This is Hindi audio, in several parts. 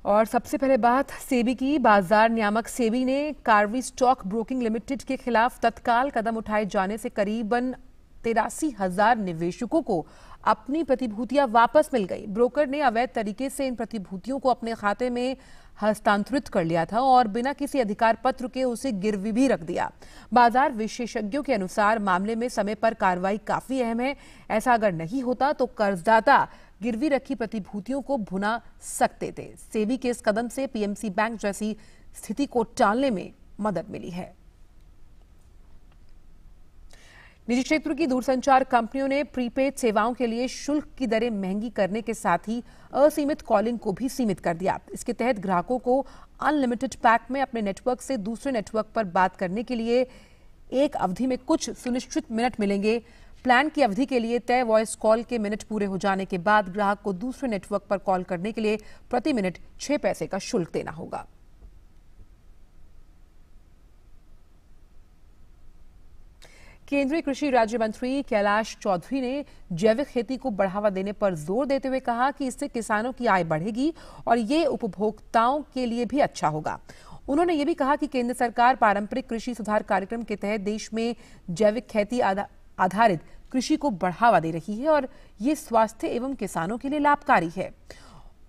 और सबसे पहले बात सेबी की। बाजार नियामक सेबी ने कार्वी स्टॉक ब्रोकिंग लिमिटेड के खिलाफ तत्काल कदम उठाए जाने से करीबन 83,000 निवेशकों को अपनी प्रतिभूतियां वापस मिल गई। ब्रोकर ने अवैध तरीके से इन प्रतिभूतियों को अपने खाते में हस्तांतरित कर लिया था और बिना किसी अधिकार पत्र के उसे गिरवी भी रख दिया। बाजार विशेषज्ञों के अनुसार मामले में समय पर कार्रवाई काफी अहम है। ऐसा अगर नहीं होता तो कर्जदाता गिरवी रखी प्रतिभूतियों को भुना सकते थे। सेबी के इस कदम से पीएमसी बैंक जैसी स्थिति को टालने में मदद मिली है। निजी क्षेत्र की दूरसंचार कंपनियों ने प्रीपेड सेवाओं के लिए शुल्क की दरें महंगी करने के साथ ही असीमित कॉलिंग को भी सीमित कर दिया। इसके तहत ग्राहकों को अनलिमिटेड पैक में अपने नेटवर्क से दूसरे नेटवर्क पर बात करने के लिए एक अवधि में कुछ सुनिश्चित मिनट मिलेंगे। प्लान की अवधि के लिए तय वॉइस कॉल के मिनट पूरे हो जाने के बाद ग्राहक को दूसरे नेटवर्क पर कॉल करने के लिए प्रति मिनट 6 पैसे का शुल्क देना होगा। केंद्रीय कृषि राज्य मंत्री कैलाश चौधरी ने जैविक खेती को बढ़ावा देने पर जोर देते हुए कहा कि इससे किसानों की आय बढ़ेगी और ये उपभोक्ताओं के लिए भी अच्छा होगा। उन्होंने ये भी कहा कि केंद्र सरकार पारंपरिक कृषि सुधार कार्यक्रम के तहत देश में जैविक खेती आधारित कृषि को बढ़ावा दे रही है और ये स्वास्थ्य एवं किसानों के लिए लाभकारी है।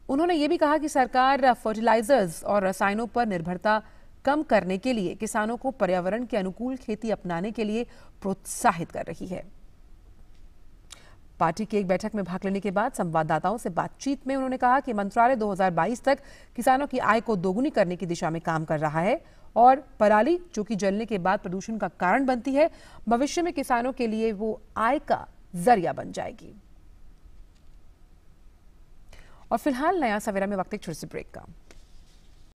उन्होंने ये भी कहा कि सरकार फर्टिलाइजर्स और रसायनों पर निर्भरता कम करने के लिए किसानों को पर्यावरण के अनुकूल खेती अपनाने के लिए प्रोत्साहित कर रही है। पार्टी की एक बैठक में भाग लेने के बाद संवाददाताओं से बातचीत में उन्होंने कहा कि मंत्रालय 2022 तक किसानों की आय को दोगुनी करने की दिशा में काम कर रहा है और पराली जो कि जलने के बाद प्रदूषण का कारण बनती है, भविष्य में किसानों के लिए वो आय का जरिया बन जाएगी। और फिलहाल नया सवेरा में वक्त एक छोटे से ब्रेक का।